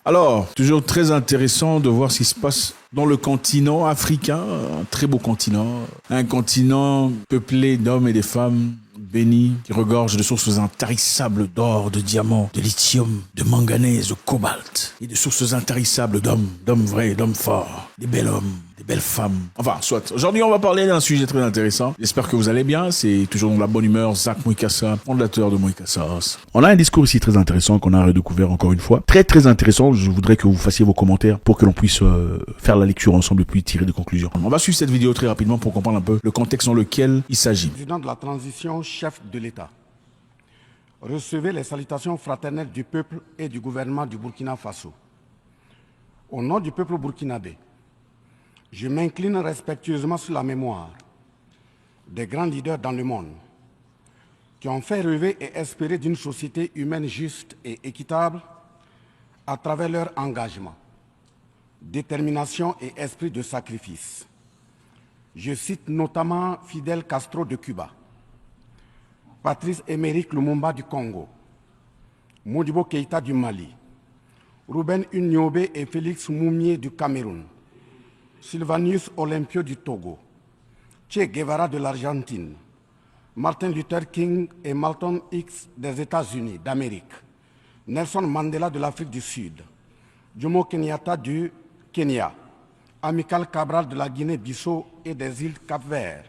Alors, toujours très intéressant de voir ce qui se passe dans le continent africain, un très beau continent, un continent peuplé d'hommes et de femmes bénis, qui regorge de sources intarissables d'or, de diamants, de lithium, de manganèse, de cobalt, et de sources intarissables d'hommes vrais, d'hommes forts, des bels hommes, des belles femmes. Enfin, soit. Aujourd'hui, on va parler d'un sujet très intéressant. J'espère que vous allez bien. C'est toujours dans la bonne humeur. Zach Mwikassa, fondateur de Mwikassa. On a un discours ici très intéressant qu'on a redécouvert encore une fois. Très, très intéressant. Je voudrais que vous fassiez vos commentaires pour que l'on puisse faire la lecture ensemble et puis tirer des conclusions. On va suivre cette vidéo très rapidement pour comprendre un peu le contexte dans lequel il s'agit. Président de la transition, chef de l'État. Recevez les salutations fraternelles du peuple et du gouvernement du Burkina Faso. Au nom du peuple burkinabé, je m'incline respectueusement sur la mémoire des grands leaders dans le monde qui ont fait rêver et espérer d'une société humaine juste et équitable à travers leur engagement, détermination et esprit de sacrifice. Je cite notamment Fidel Castro de Cuba, Patrice Émeric Lumumba du Congo, Modibo Keïta du Mali, Ruben Unyobé et Félix Moumié du Cameroun, Sylvanus Olympio du Togo, Che Guevara de l'Argentine, Martin Luther King et Malcolm X des États-Unis d'Amérique, Nelson Mandela de l'Afrique du Sud, Jomo Kenyatta du Kenya, Amical Cabral de la Guinée-Bissau et des îles Cap-Vert,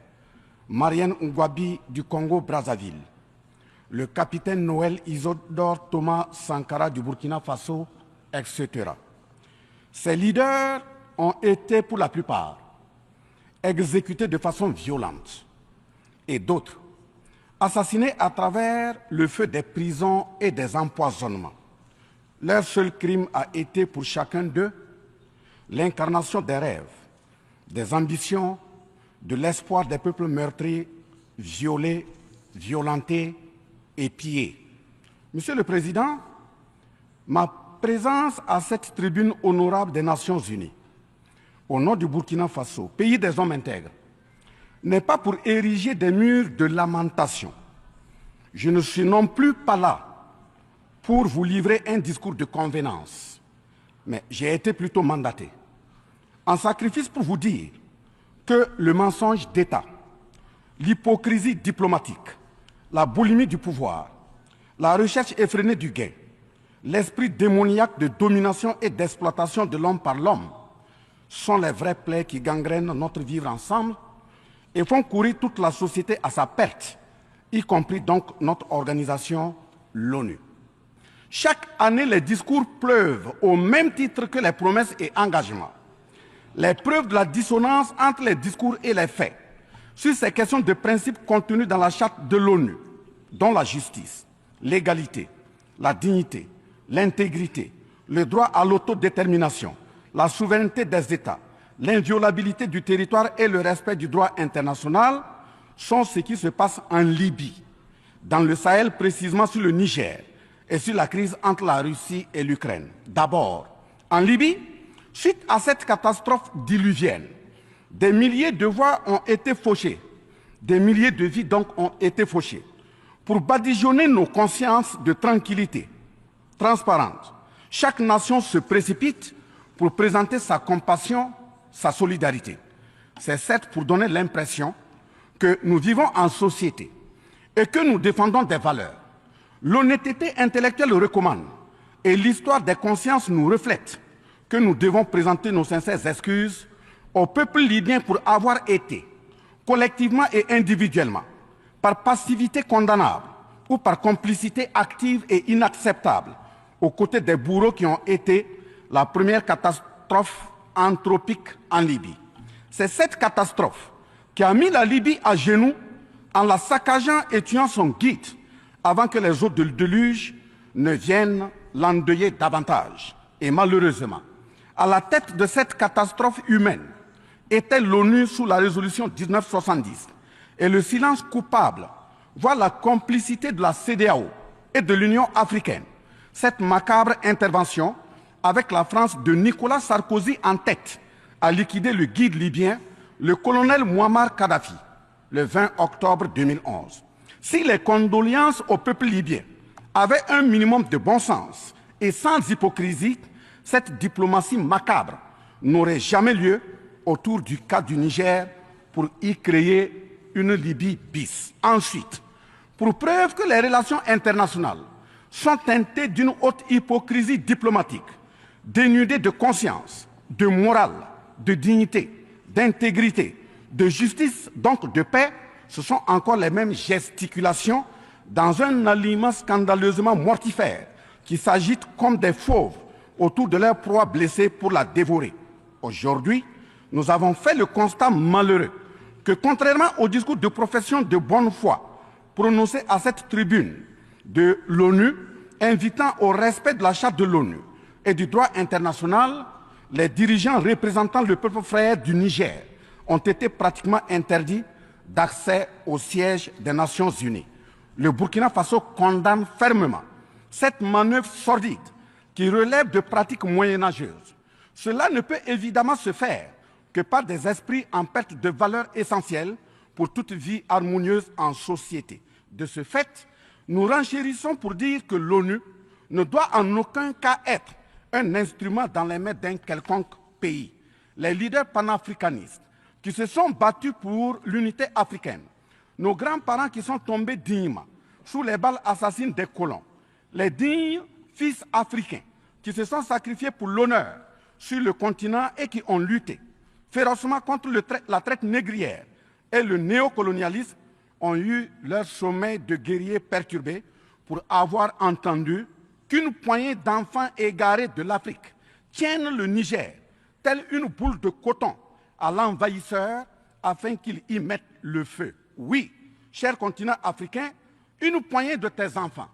Marianne Ngouabi du Congo-Brazzaville, le capitaine Noël Isidore Thomas Sankara du Burkina Faso, etc. Ces leaders ont été, pour la plupart, exécutés de façon violente et d'autres assassinés à travers le feu des prisons et des empoisonnements. Leur seul crime a été pour chacun d'eux l'incarnation des rêves, des ambitions, de l'espoir des peuples meurtris, violés, violentés et pillés. Monsieur le Président, ma présence à cette tribune honorable des Nations Unies, au nom du Burkina Faso, pays des hommes intègres, n'est pas pour ériger des murs de lamentation. Je ne suis non plus pas là pour vous livrer un discours de convenance, mais j'ai été plutôt mandaté en sacrifice pour vous dire que le mensonge d'État, l'hypocrisie diplomatique, la boulimie du pouvoir, la recherche effrénée du gain, l'esprit démoniaque de domination et d'exploitation de l'homme par l'homme sont les vrais plaies qui gangrènent notre vivre ensemble et font courir toute la société à sa perte, y compris donc notre organisation, l'ONU. Chaque année, les discours pleuvent au même titre que les promesses et engagements. Les preuves de la dissonance entre les discours et les faits sur ces questions de principes contenus dans la charte de l'ONU, dont la justice, l'égalité, la dignité, l'intégrité, le droit à l'autodétermination, la souveraineté des États, l'inviolabilité du territoire et le respect du droit international sont ce qui se passe en Libye, dans le Sahel précisément sur le Niger et sur la crise entre la Russie et l'Ukraine. D'abord, en Libye, suite à cette catastrophe diluvienne, des milliers de voix ont été fauchées, des milliers de vies donc ont été fauchées, pour badigeonner nos consciences de tranquillité transparente. Chaque nation se précipite pour présenter sa compassion, sa solidarité. C'est certes pour donner l'impression que nous vivons en société et que nous défendons des valeurs. L'honnêteté intellectuelle le recommande et l'histoire des consciences nous reflète que nous devons présenter nos sincères excuses au peuple libyen pour avoir été, collectivement et individuellement, par passivité condamnable ou par complicité active et inacceptable, aux côtés des bourreaux qui ont été la première catastrophe anthropique en Libye. C'est cette catastrophe qui a mis la Libye à genoux en la saccageant et tuant son guide avant que les eaux de déluge ne viennent l'endeuiller davantage. Et malheureusement, à la tête de cette catastrophe humaine était l'ONU sous la résolution 1970 et le silence coupable, voire la complicité de la CEDEAO et de l'Union africaine. Cette macabre intervention, avec la France de Nicolas Sarkozy en tête, a liquidé le guide libyen, le colonel Muammar Kadhafi, le 20 octobre 2011. Si les condoléances au peuple libyen avaient un minimum de bon sens et sans hypocrisie, cette diplomatie macabre n'aurait jamais lieu autour du cas du Niger pour y créer une Libye bis. Ensuite, pour preuve que les relations internationales sont teintées d'une haute hypocrisie diplomatique, dénudées de conscience, de morale, de dignité, d'intégrité, de justice, donc de paix, ce sont encore les mêmes gesticulations dans un aliment scandaleusement mortifère qui s'agitent comme des fauves autour de leur proie blessée pour la dévorer. Aujourd'hui, nous avons fait le constat malheureux que, contrairement au discours de profession de bonne foi prononcé à cette tribune de l'ONU, invitant au respect de la Charte de l'ONU et du droit international, les dirigeants représentant le peuple frère du Niger ont été pratiquement interdits d'accès au siège des Nations Unies. Le Burkina Faso condamne fermement cette manœuvre sordide qui relève de pratiques moyenâgeuses. Cela ne peut évidemment se faire que par des esprits en perte de valeurs essentielles pour toute vie harmonieuse en société. De ce fait, nous renchérissons pour dire que l'ONU ne doit en aucun cas être un instrument dans les mains d'un quelconque pays. Les leaders panafricanistes qui se sont battus pour l'unité africaine, nos grands-parents qui sont tombés dignement sous les balles assassines des colons, les dignes fils africains qui se sont sacrifiés pour l'honneur sur le continent et qui ont lutté férocement contre la traite négrière et le néocolonialisme, ont eu leur sommeil de guerriers perturbé pour avoir entendu qu'une poignée d'enfants égarés de l'Afrique tiennent le Niger, telle une boule de coton, à l'envahisseur afin qu'il y mette le feu. Oui, cher continent africain, une poignée de tes enfants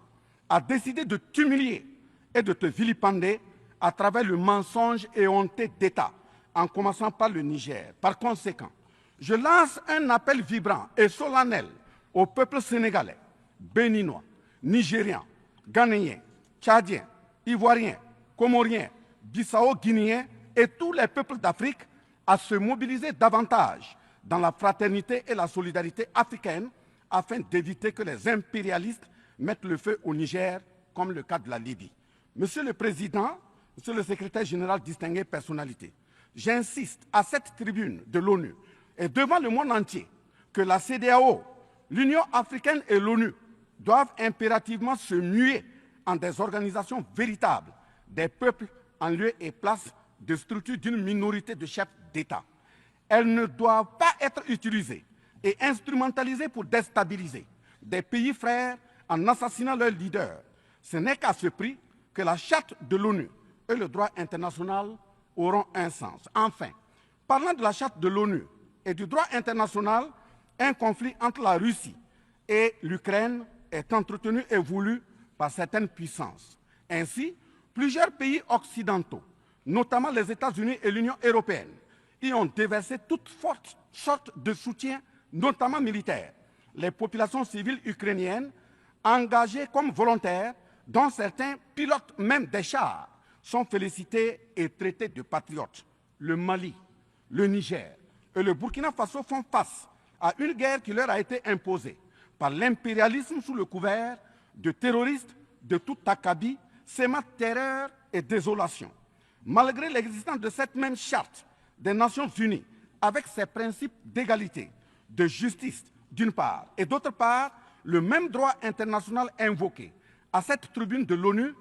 a décidé de t'humilier et de te vilipender à travers le mensonge éhonté d'État, en commençant par le Niger. Par conséquent, je lance un appel vibrant et solennel au peuple sénégalais, béninois, nigérian, ghanéen, tchadien, ivoirien, comorien, bissau-guinéen et tous les peuples d'Afrique à se mobiliser davantage dans la fraternité et la solidarité africaine afin d'éviter que les impérialistes mettent le feu au Niger, comme le cas de la Libye. Monsieur le Président, Monsieur le Secrétaire général, distingué personnalité, j'insiste à cette tribune de l'ONU et devant le monde entier que la CEDEAO, l'Union africaine et l'ONU doivent impérativement se muer en des organisations véritables des peuples en lieu et place de structures d'une minorité de chefs d'État. Elles ne doivent pas être utilisées et instrumentalisées pour déstabiliser des pays frères en assassinant leurs leaders. Ce n'est qu'à ce prix que la charte de l'ONU et le droit international auront un sens. Enfin, parlant de la charte de l'ONU et du droit international, un conflit entre la Russie et l'Ukraine est entretenu et voulu par certaines puissances. Ainsi, plusieurs pays occidentaux, notamment les États-Unis et l'Union européenne, y ont déversé toutes sortes de soutien, notamment militaire. Les populations civiles ukrainiennes, engagées comme volontaires, dont certains pilotent même des chars, sont félicités et traités de patriotes. Le Mali, le Niger et le Burkina Faso font face à une guerre qui leur a été imposée par l'impérialisme sous le couvert de terroristes de tout acabit, sémant terreur et désolation. Malgré l'existence de cette même charte des Nations Unies, avec ses principes d'égalité, de justice d'une part, et d'autre part, le même droit international invoqué à cette tribune de l'ONU,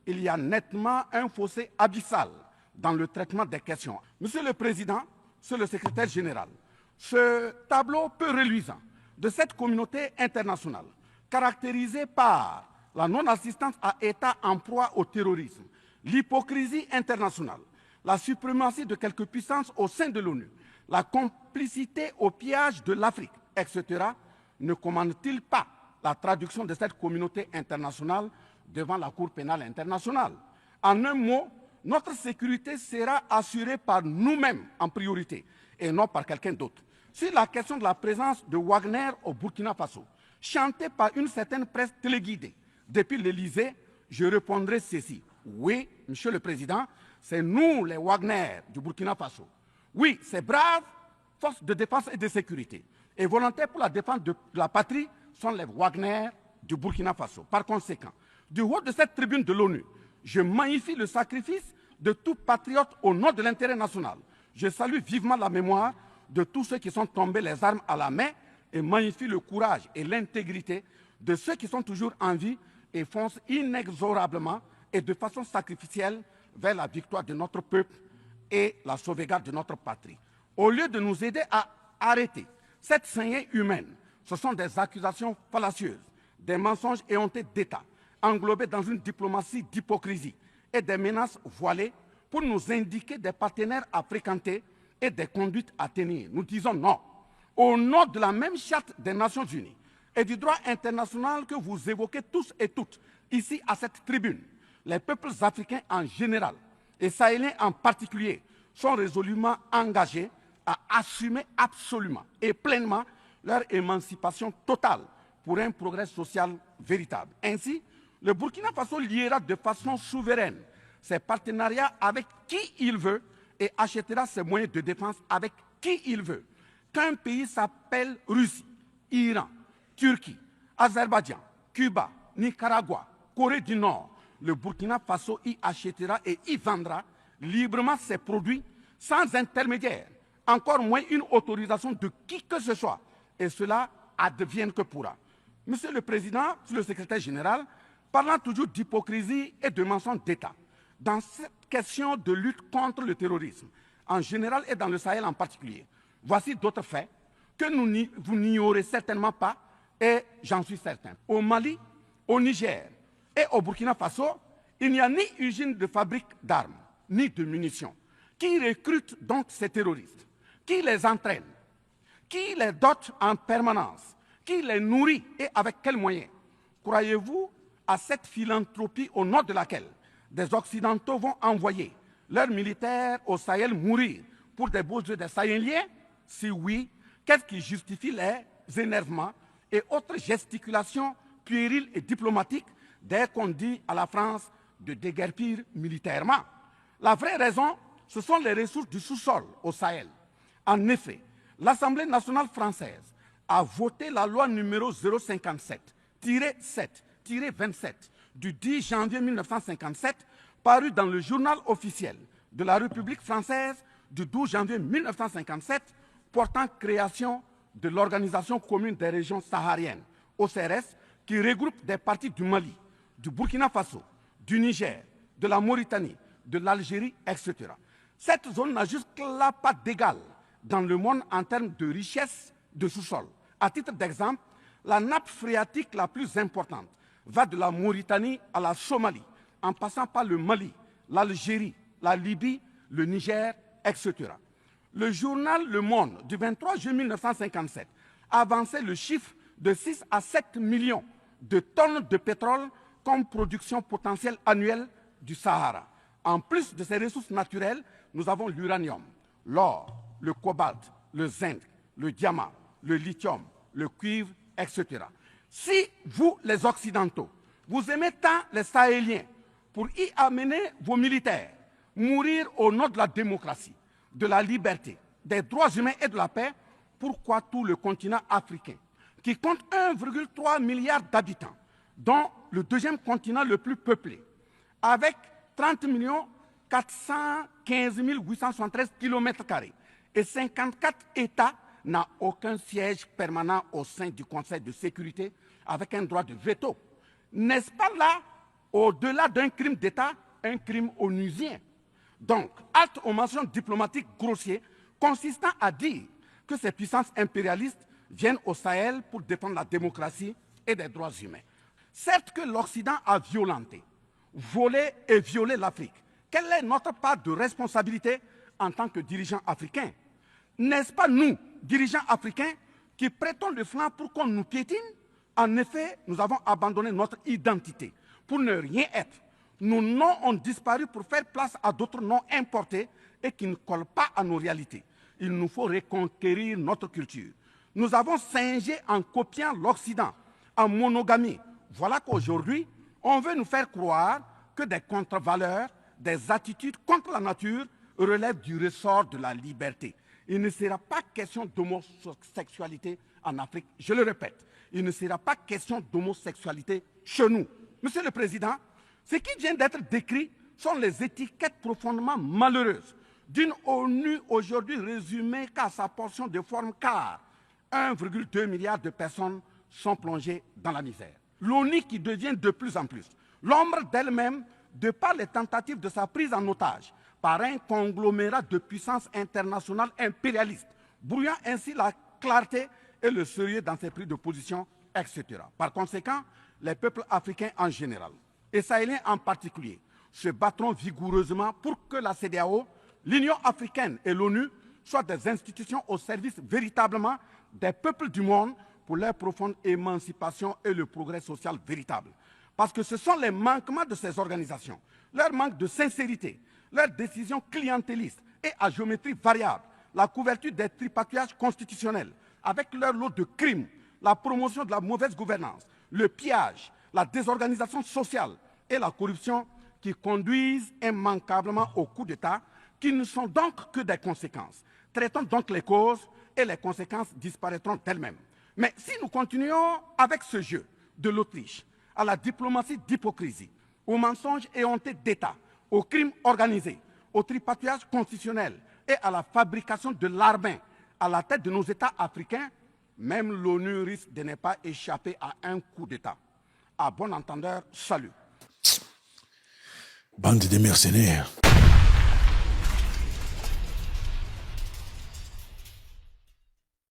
il y a nettement un fossé abyssal dans le traitement des questions. Monsieur le Président, Monsieur le Secrétaire général, ce tableau peu reluisant de cette communauté internationale, caractérisée par la non-assistance à États en proie au terrorisme, l'hypocrisie internationale, la suprématie de quelques puissances au sein de l'ONU, la complicité au pillage de l'Afrique, etc., ne commande-t-il pas la traduction de cette communauté internationale devant la Cour pénale internationale? En un mot, notre sécurité sera assurée par nous-mêmes en priorité et non par quelqu'un d'autre. Sur la question de la présence de Wagner au Burkina Faso, chantée par une certaine presse téléguidée depuis l'Élysée, je répondrai ceci. Oui, Monsieur le Président, c'est nous les Wagner du Burkina Faso. Oui, ces braves forces de défense et de sécurité et volontaires pour la défense de la patrie sont les Wagner du Burkina Faso. Par conséquent, du haut de cette tribune de l'ONU, je magnifie le sacrifice de tout patriote au nom de l'intérêt national. Je salue vivement la mémoire de tous ceux qui sont tombés les armes à la main et magnifie le courage et l'intégrité de ceux qui sont toujours en vie et foncent inexorablement et de façon sacrificielle vers la victoire de notre peuple et la sauvegarde de notre patrie. Au lieu de nous aider à arrêter cette saignée humaine, ce sont des accusations fallacieuses, des mensonges éhontés d'État, englobés dans une diplomatie d'hypocrisie et des menaces voilées pour nous indiquer des partenaires à fréquenter et des conduites à tenir. Nous disons non. Au nom de la même charte des Nations Unies et du droit international que vous évoquez tous et toutes ici à cette tribune, les peuples africains en général et sahéliens en particulier sont résolument engagés à assumer absolument et pleinement leur émancipation totale pour un progrès social véritable. Ainsi, le Burkina Faso liera de façon souveraine ses partenariats avec qui il veut et achètera ses moyens de défense avec qui il veut. Qu'un pays s'appelle Russie, Iran, Turquie, Azerbaïdjan, Cuba, Nicaragua, Corée du Nord, le Burkina Faso y achètera et y vendra librement ses produits sans intermédiaire, encore moins une autorisation de qui que ce soit. Et cela advienne que pourra. Monsieur le Président, Monsieur le Secrétaire général, parlant toujours d'hypocrisie et de mensonges d'État, dans cette question de lutte contre le terrorisme, en général et dans le Sahel en particulier, voici d'autres faits que vous n'ignorez certainement pas, et j'en suis certain. Au Mali, au Niger et au Burkina Faso, il n'y a ni usine de fabrique d'armes, ni de munitions. Qui recrute donc ces terroristes? Qui les entraîne? Qui les dote en permanence? Qui les nourrit et avec quels moyens? Croyez-vous à cette philanthropie au nom de laquelle des Occidentaux vont envoyer leurs militaires au Sahel mourir pour des beaux yeux des Sahéliens? Si oui, qu'est-ce qui justifie les énervements et autres gesticulations puériles et diplomatiques dès qu'on dit à la France de déguerpir militairement? La vraie raison, ce sont les ressources du sous-sol au Sahel. En effet, l'Assemblée nationale française a voté la loi numéro 057-7-27 du 10 janvier 1957, parue dans le journal officiel de la République française du 12 janvier 1957, portant création de l'Organisation commune des régions sahariennes, OCRS, qui regroupe des parties du Mali, du Burkina Faso, du Niger, de la Mauritanie, de l'Algérie, etc. Cette zone n'a jusque-là pas d'égal dans le monde en termes de richesse de sous-sol. À titre d'exemple, la nappe phréatique la plus importante va de la Mauritanie à la Somalie, en passant par le Mali, l'Algérie, la Libye, le Niger, etc. Le journal Le Monde du 23 juin 1957 avançait le chiffre de 6 à 7 millions de tonnes de pétrole comme production potentielle annuelle du Sahara. En plus de ces ressources naturelles, nous avons l'uranium, l'or, le cobalt, le zinc, le diamant, le lithium, le cuivre, etc. Si vous, les Occidentaux, vous aimez tant les Sahéliens pour y amener vos militaires, mourir au nom de la démocratie, de la liberté, des droits humains et de la paix, pourquoi tout le continent africain, qui compte 1,3 milliard d'habitants, dont le deuxième continent le plus peuplé, avec 30 415 873 km² et 54 États, n'a aucun siège permanent au sein du Conseil de sécurité avec un droit de veto? N'est-ce pas là, au-delà d'un crime d'État, un crime onusien? Donc, halte aux mentions diplomatiques grossières consistant à dire que ces puissances impérialistes viennent au Sahel pour défendre la démocratie et des droits humains. Certes que l'Occident a violenté, volé et violé l'Afrique. Quelle est notre part de responsabilité en tant que dirigeants africains? N'est-ce pas nous, dirigeants africains, qui prêtons le flanc pour qu'on nous piétine? En effet, nous avons abandonné notre identité pour ne rien être. Nos noms ont disparu pour faire place à d'autres noms importés et qui ne collent pas à nos réalités. Il nous faut reconquérir notre culture. Nous avons singé en copiant l'Occident, en monogamie. Voilà qu'aujourd'hui, on veut nous faire croire que des contre-valeurs, des attitudes contre la nature relèvent du ressort de la liberté. Il ne sera pas question d'homosexualité en Afrique, je le répète. Il ne sera pas question d'homosexualité chez nous. Monsieur le Président, ce qui vient d'être décrit sont les étiquettes profondément malheureuses d'une ONU aujourd'hui résumée qu'à sa portion de forme, car 1,2 milliard de personnes sont plongées dans la misère. L'ONU qui devient de plus en plus l'ombre d'elle-même de par les tentatives de sa prise en otage par un conglomérat de puissances internationales impérialistes, brouillant ainsi la clarté et le sérieux dans ses prises de position, etc. Par conséquent, les peuples africains en général, et sahéliens en particulier, se battront vigoureusement pour que la CEDEAO, l'Union africaine et l'ONU soient des institutions au service véritablement des peuples du monde pour leur profonde émancipation et le progrès social véritable. Parce que ce sont les manquements de ces organisations, leur manque de sincérité, leurs décisions clientélistes et à géométrie variable, la couverture des tripatouillages constitutionnels, avec leur lot de crimes, la promotion de la mauvaise gouvernance, le pillage, la désorganisation sociale et la corruption qui conduisent immanquablement au coup d'État, qui ne sont donc que des conséquences. Traitons donc les causes et les conséquences disparaîtront d'elles-mêmes. Mais si nous continuons avec ce jeu de l'Autriche, à la diplomatie d'hypocrisie, aux mensonges éhontés d'État, aux crimes organisés, au tripatouillage constitutionnel et à la fabrication de l'armée à la tête de nos États africains, même l'ONU risque de ne pas échapper à un coup d'État. À bon entendeur, salut. Bande de mercenaires.